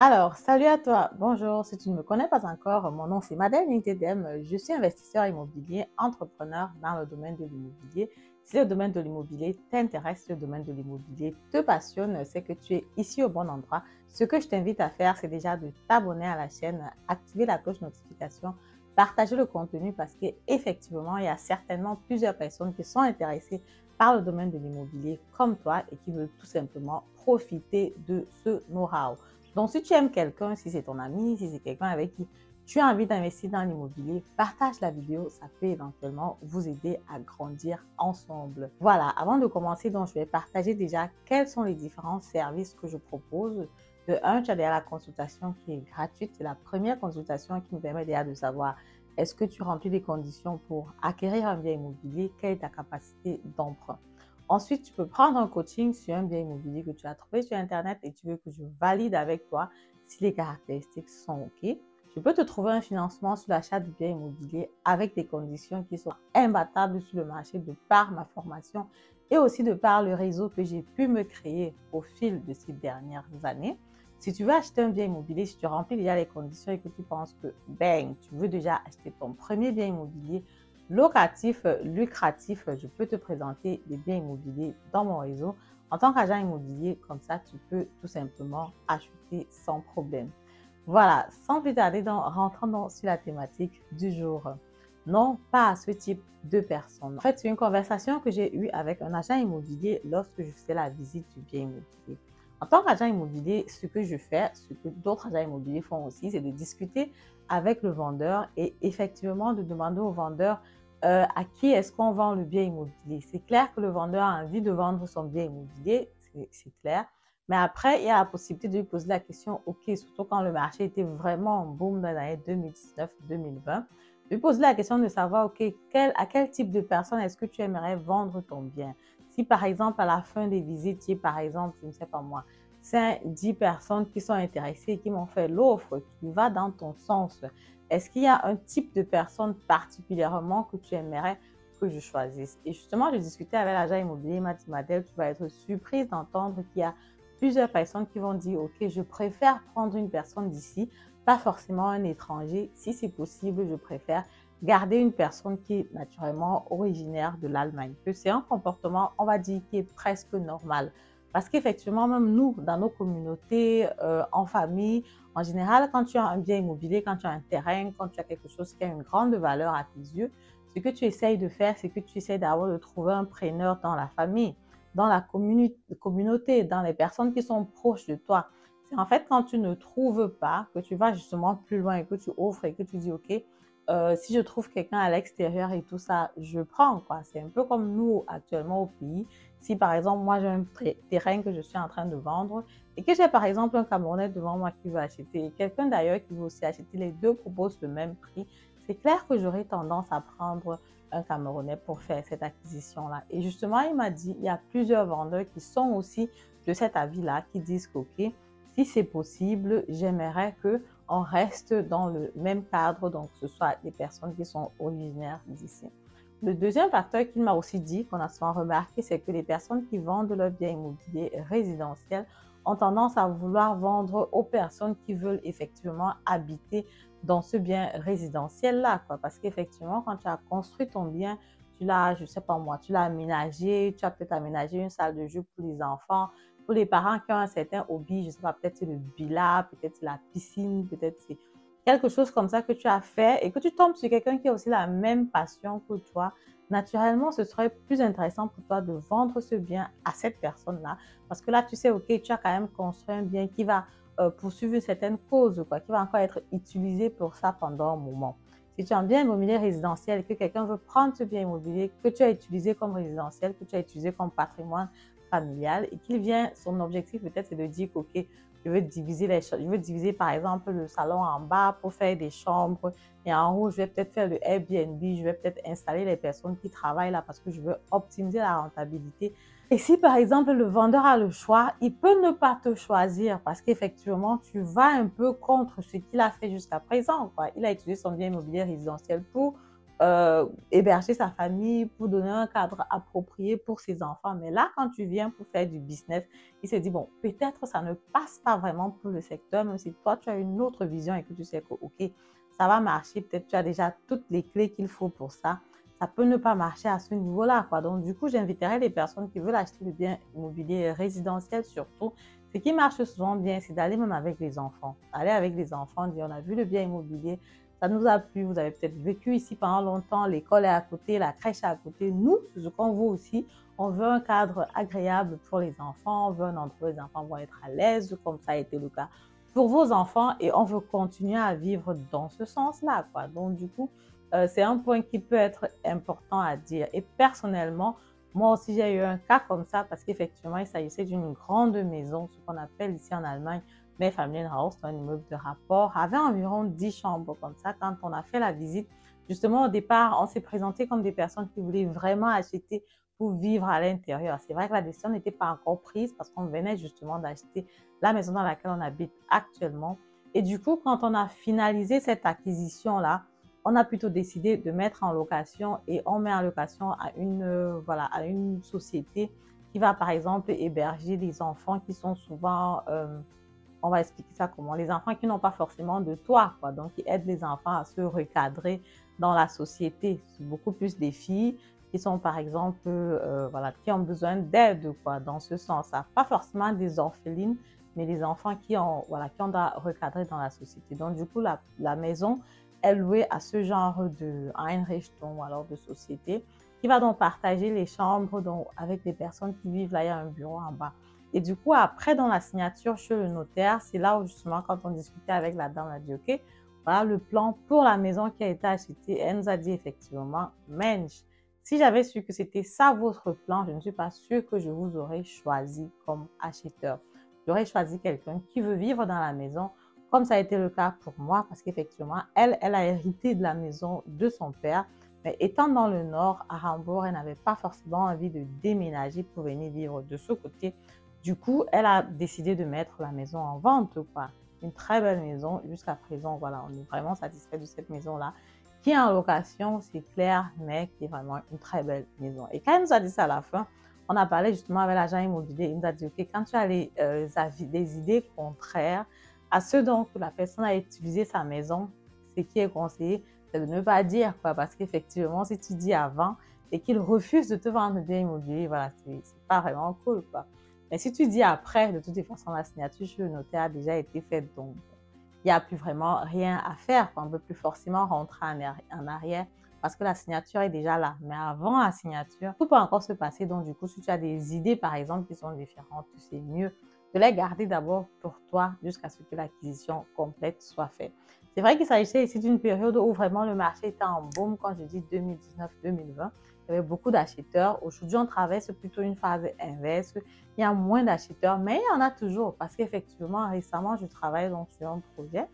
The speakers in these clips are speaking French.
Alors, salut à toi. Bonjour. Si tu ne me connais pas encore, mon nom c'est Madeleine Nitedem. Je suis investisseur immobilier, entrepreneur dans le domaine de l'immobilier. Si le domaine de l'immobilier t'intéresse, si le domaine de l'immobilier te passionne, c'est que tu es ici au bon endroit. Ce que je t'invite à faire, c'est déjà de t'abonner à la chaîne, activer la cloche notification, partager le contenu parce qu'effectivement, il y a certainement plusieurs personnes qui sont intéressées par le domaine de l'immobilier comme toi et qui veulent tout simplement profiter de ce know-how. Donc, si tu aimes quelqu'un, si c'est ton ami, si c'est quelqu'un avec qui tu as envie d'investir dans l'immobilier, partage la vidéo, ça peut éventuellement vous aider à grandir ensemble. Voilà, avant de commencer, donc, je vais partager déjà quels sont les différents services que je propose. De un, tu as déjà la consultation qui est gratuite. C'est la première consultation qui nous permet déjà de savoir est-ce que tu remplis les conditions pour acquérir un bien immobilier, quelle est ta capacité d'emprunt. Ensuite, tu peux prendre un coaching sur un bien immobilier que tu as trouvé sur Internet et tu veux que je valide avec toi si les caractéristiques sont OK. Je peux te trouver un financement sur l'achat du bien immobilier avec des conditions qui sont imbattables sur le marché de par ma formation et aussi de par le réseau que j'ai pu me créer au fil de ces dernières années. Si tu veux acheter un bien immobilier, si tu remplis déjà les conditions et que tu penses que, bang, tu veux déjà acheter ton premier bien immobilier, locatif, lucratif, je peux te présenter des biens immobiliers dans mon réseau. En tant qu'agent immobilier, comme ça, tu peux tout simplement acheter sans problème. Voilà, sans plus tarder, rentrons sur la thématique du jour. Non, pas à ce type de personnes. En fait, c'est une conversation que j'ai eue avec un agent immobilier lorsque je faisais la visite du bien immobilier. En tant qu'agent immobilier, ce que je fais, ce que d'autres agents immobiliers font aussi, c'est de discuter avec le vendeur et effectivement de demander au vendeur à qui est-ce qu'on vend le bien immobilier. C'est clair que le vendeur a envie de vendre son bien immobilier, c'est clair. Mais après, il y a la possibilité de lui poser la question, OK, surtout quand le marché était vraiment en boom dans l'année 2019-2020, lui poser la question de savoir, OK, à quel type de personne est-ce que tu aimerais vendre ton bien? Si par exemple, à la fin des visites, il y a par exemple, je ne sais pas moi, 5, 10 personnes qui sont intéressées et qui m'ont fait l'offre qui va dans ton sens, est-ce qu'il y a un type de personne particulièrement que tu aimerais que je choisisse? Et justement, je discutais avec l'agent immobilier, il m'a dit, Madeleine, tu vas être surprise d'entendre qu'il y a plusieurs personnes qui vont dire, OK, je préfère prendre une personne d'ici, pas forcément un étranger. Si c'est possible, je préfère garder une personne qui est naturellement originaire de l'Allemagne. Que c'est un comportement, on va dire, qui est presque normal. Parce qu'effectivement, même nous, dans nos communautés, en famille, en général, quand tu as un bien immobilier, quand tu as un terrain, quand tu as quelque chose qui a une grande valeur à tes yeux, ce que tu essayes de faire, c'est que tu essayes d'avoir de trouver un preneur dans la famille, dans la communauté, dans les personnes qui sont proches de toi. C'est en fait quand tu ne trouves pas que tu vas justement plus loin et que tu offres et que tu dis, OK, si je trouve quelqu'un à l'extérieur et tout ça, je prends, quoi. C'est un peu comme nous actuellement au pays. Si par exemple, moi j'ai un terrain que je suis en train de vendre et que j'ai par exemple un Camerounais devant moi qui veut acheter et quelqu'un d'ailleurs qui veut aussi acheter, les deux proposent le même prix, c'est clair que j'aurais tendance à prendre un Camerounais pour faire cette acquisition-là. Et justement, il m'a dit, il y a plusieurs vendeurs qui sont aussi de cet avis-là, qui disent qu'OK, si c'est possible, j'aimerais qu'on reste dans le même cadre, donc que ce soit des personnes qui sont originaires d'ici. Le deuxième facteur qu'il m'a aussi dit, qu'on a souvent remarqué, c'est que les personnes qui vendent leur bien immobilier résidentiel ont tendance à vouloir vendre aux personnes qui veulent effectivement habiter dans ce bien résidentiel-là, quoi. Parce qu'effectivement, quand tu as construit ton bien, tu l'as, je sais pas moi, tu l'as aménagé, tu as peut-être aménagé une salle de jeu pour les enfants, pour les parents qui ont un certain hobby, je sais pas, peut-être c'est le billard, peut-être c'est la piscine, peut-être c'est quelque chose comme ça que tu as fait et que tu tombes sur quelqu'un qui a aussi la même passion que toi. Naturellement, ce serait plus intéressant pour toi de vendre ce bien à cette personne-là parce que là, tu sais, OK, tu as quand même construit un bien qui va poursuivre une certaine cause, quoi, qui va encore être utilisé pour ça pendant un moment. Si tu as un bien immobilier résidentiel et que quelqu'un veut prendre ce bien immobilier que tu as utilisé comme résidentiel, que tu as utilisé comme patrimoine familial et qu'il vient, son objectif peut-être c'est de dire OK, je veux diviser par exemple le salon en bas pour faire des chambres et en haut, je vais peut-être faire le Airbnb, je vais peut-être installer les personnes qui travaillent là parce que je veux optimiser la rentabilité. Et si par exemple le vendeur a le choix, il peut ne pas te choisir parce qu'effectivement tu vas un peu contre ce qu'il a fait jusqu'à présent, quoi. Il a utilisé son bien immobilier résidentiel pour héberger sa famille, pour donner un cadre approprié pour ses enfants. Mais là, quand tu viens pour faire du business, il se dit, bon, peut-être ça ne passe pas vraiment pour le secteur, même si toi, tu as une autre vision et que tu sais que, OK, ça va marcher, peut-être tu as déjà toutes les clés qu'il faut pour ça. Ça peut ne pas marcher à ce niveau-là, quoi. Donc, du coup, j'inviterai les personnes qui veulent acheter le bien immobilier résidentiel surtout. Ce qui marche souvent bien, c'est d'aller même avec les enfants. Aller avec les enfants, dire, on a vu le bien immobilier, ça nous a plu, vous avez peut-être vécu ici pendant longtemps, l'école est à côté, la crèche est à côté. Nous, c'est ce qu'on veut aussi. On veut un cadre agréable pour les enfants, on veut un endroit où les enfants vont être à l'aise, comme ça a été le cas pour vos enfants, et on veut continuer à vivre dans ce sens-là, quoi. Donc, du coup, c'est un point qui peut être important à dire. Et personnellement, moi aussi, j'ai eu un cas comme ça parce qu'effectivement, il s'agissait d'une grande maison, ce qu'on appelle ici en Allemagne Mehrfamilienhaus, un immeuble de rapport, avait environ 10 chambres comme ça. Quand on a fait la visite, justement, au départ, on s'est présenté comme des personnes qui voulaient vraiment acheter pour vivre à l'intérieur. C'est vrai que la décision n'était pas encore prise parce qu'on venait justement d'acheter la maison dans laquelle on habite actuellement. Et du coup, quand on a finalisé cette acquisition-là, on a plutôt décidé de mettre en location, et on met en location à voilà, à une société qui va par exemple héberger des enfants qui sont souvent, on va expliquer ça comment, les enfants qui n'ont pas forcément de toit, quoi, donc qui aident les enfants à se recadrer dans la société. C'est beaucoup plus des filles qui sont par exemple, voilà, qui ont besoin d'aide, quoi, dans ce sens-là. Pas forcément des orphelines, mais les enfants qui ont, voilà, qui ont à recadrer dans la société. Donc du coup, la maison est louée à ce genre de Einrichtung ou alors de société qui va donc partager les chambres donc, avec les personnes qui vivent là, il y a un bureau en bas. Et du coup, après, dans la signature chez le notaire, c'est là où justement, quand on discutait avec la dame, on a dit, OK, voilà le plan pour la maison qui a été achetée. Elle nous a dit effectivement, Mensch, si j'avais su que c'était ça votre plan, je ne suis pas sûre que je vous aurais choisi comme acheteur. J'aurais choisi quelqu'un qui veut vivre dans la maison, comme ça a été le cas pour moi, parce qu'effectivement, elle a hérité de la maison de son père. Mais étant dans le nord, à Hambourg, elle n'avait pas forcément envie de déménager pour venir vivre de ce côté. Du coup, elle a décidé de mettre la maison en vente, quoi. Une très belle maison. Jusqu'à présent, voilà, on est vraiment satisfait de cette maison-là, qui est en location, c'est clair, mais qui est vraiment une très belle maison. Et quand elle nous a dit ça à la fin, on a parlé justement avec l'agent immobilier. Il nous a dit, OK, quand tu as des idées contraires à ce dont la personne a utilisé sa maison, ce qui est conseillé, c'est de ne pas dire, quoi, parce qu'effectivement, si tu dis avant et qu'il refuse de te vendre le bien immobilier, voilà, c'est pas vraiment cool, quoi. Mais si tu dis après, de toute façon, la signature chez le notaire a déjà été faite, donc il n'y a plus vraiment rien à faire, quoi. On ne peut plus forcément rentrer en arrière parce que la signature est déjà là. Mais avant la signature, tout peut encore se passer. Donc, du coup, si tu as des idées, par exemple, qui sont différentes, c'est mieux de les garder d'abord pour toi jusqu'à ce que l'acquisition complète soit faite. C'est vrai qu'il s'agissait ici d'une période où vraiment le marché était en boom, quand je dis 2019-2020. Il y avait beaucoup d'acheteurs. Aujourd'hui, on traverse plutôt une phase inverse. Il y a moins d'acheteurs, mais il y en a toujours parce qu'effectivement, récemment, je travaille donc sur un projet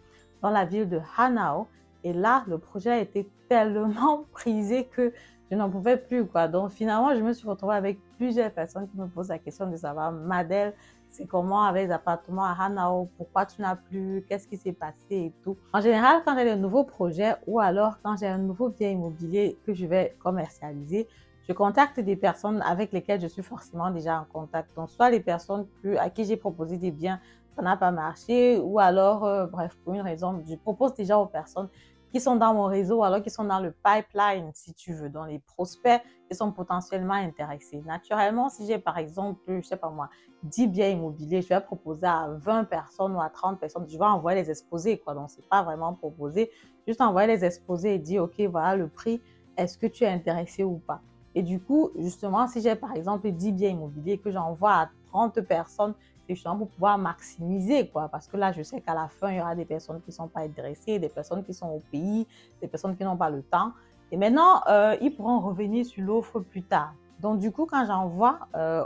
dans la ville de Hanau. Et là, le projet a été tellement prisé que je n'en pouvais plus, quoi. Donc, finalement, je me suis retrouvée avec plusieurs personnes qui me posent la question de savoir, Madel, c'est comment avec les appartements à Hanau, pourquoi tu n'as plus, qu'est-ce qui s'est passé et tout. En général, quand j'ai de nouveaux projets ou alors quand j'ai un nouveau bien immobilier que je vais commercialiser, je contacte des personnes avec lesquelles je suis forcément déjà en contact. Donc, soit les personnes à qui j'ai proposé des biens, ça n'a pas marché, ou alors, bref, pour une raison, je propose déjà aux personnes qui sont dans mon réseau, alors qui sont dans le pipeline, si tu veux, dans les prospects qui sont potentiellement intéressés. Naturellement, si j'ai par exemple, je sais pas moi, 10 biens immobiliers, je vais proposer à 20 personnes ou à 30 personnes, je vais envoyer les exposés, quoi. Donc, c'est pas vraiment proposer, juste envoyer les exposés et dire, OK, voilà le prix, est-ce que tu es intéressé ou pas? Et du coup, justement, si j'ai par exemple 10 biens immobiliers que j'envoie à 30 personnes, c'est justement pour pouvoir maximiser, quoi. Parce que là, je sais qu'à la fin, il y aura des personnes qui ne sont pas intéressées, des personnes qui sont au pays, des personnes qui n'ont pas le temps. Et maintenant, ils pourront revenir sur l'offre plus tard. Donc, du coup, quand j'envoie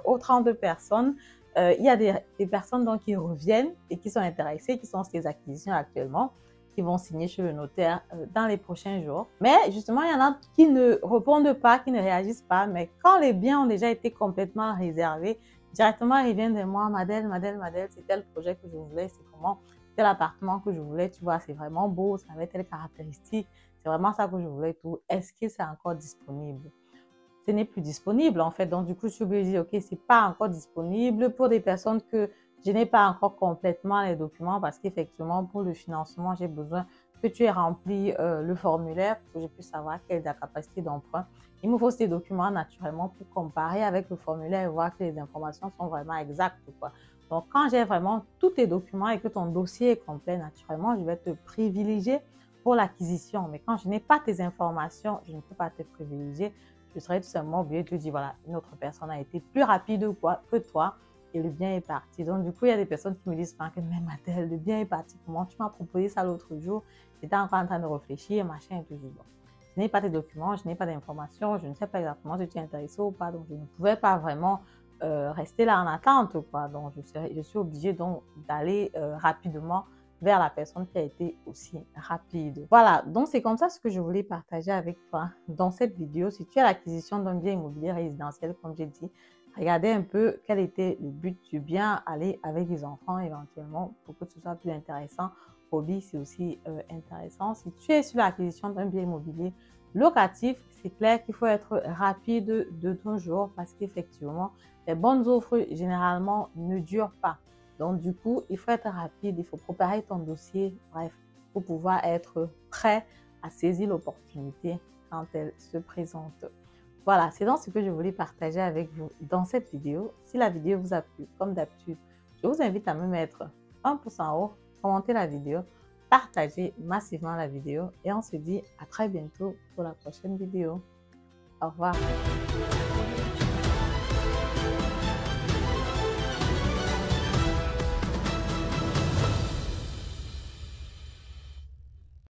aux 32 personnes, il y a des personnes donc, qui reviennent et qui sont intéressées, qui sont sur les acquisitions actuellement, qui vont signer chez le notaire dans les prochains jours. Mais justement, il y en a qui ne répondent pas, qui ne réagissent pas. Mais quand les biens ont déjà été complètement réservés, directement, ils viennent de moi, Madel, c'est tel projet que je voulais, c'est comment. tel appartement que je voulais, tu vois, c'est vraiment beau, ça avait telle caractéristique, c'est vraiment ça que je voulais, tout. Est-ce que c'est encore disponible? Ce n'est plus disponible en fait. Donc, du coup, je suis obligée de dire, OK, c'est pas encore disponible pour des personnes que je n'ai pas encore complètement les documents parce qu'effectivement, pour le financement, j'ai besoin que tu aies rempli le formulaire pour que je puisse savoir quelle est ta capacité d'emprunt. Il me faut ces documents naturellement pour comparer avec le formulaire et voir que les informations sont vraiment exactes, quoi. Donc, quand j'ai vraiment tous tes documents et que ton dossier est complet, naturellement, je vais te privilégier pour l'acquisition. Mais quand je n'ai pas tes informations, je ne peux pas te privilégier. Je serais tout simplement obligée de te dire, voilà, une autre personne a été plus rapide que toi et le bien est parti. Donc, du coup, il y a des personnes qui me disent, que même Adèle, le bien est parti. Comment tu m'as proposé ça l'autre jour? J'étais encore en train de réfléchir, machin et tout. Bon, je n'ai pas tes documents, je n'ai pas d'informations, je ne sais pas exactement si tu es intéressé ou pas. Donc, je ne pouvais pas vraiment rester là en attente, quoi. Donc, je suis obligée donc d'aller rapidement vers la personne qui a été aussi rapide. Voilà, donc c'est comme ça ce que je voulais partager avec toi dans cette vidéo. Si tu as l'acquisition d'un bien immobilier résidentiel, comme j'ai dit, regardez un peu quel était le but du bien, aller avec les enfants éventuellement pour que ce soit plus intéressant. Hobby, c'est aussi intéressant. Si tu es sur l'acquisition d'un bien immobilier locatif, c'est clair qu'il faut être rapide de nos jours parce qu'effectivement, les bonnes offres généralement ne durent pas. Donc, du coup, il faut être rapide, il faut préparer ton dossier, bref, pour pouvoir être prêt à saisir l'opportunité quand elle se présente. Voilà, c'est donc ce que je voulais partager avec vous dans cette vidéo. Si la vidéo vous a plu, comme d'habitude, je vous invite à me mettre un pouce en haut, commenter la vidéo, partager massivement la vidéo et on se dit à très bientôt pour la prochaine vidéo. Au revoir.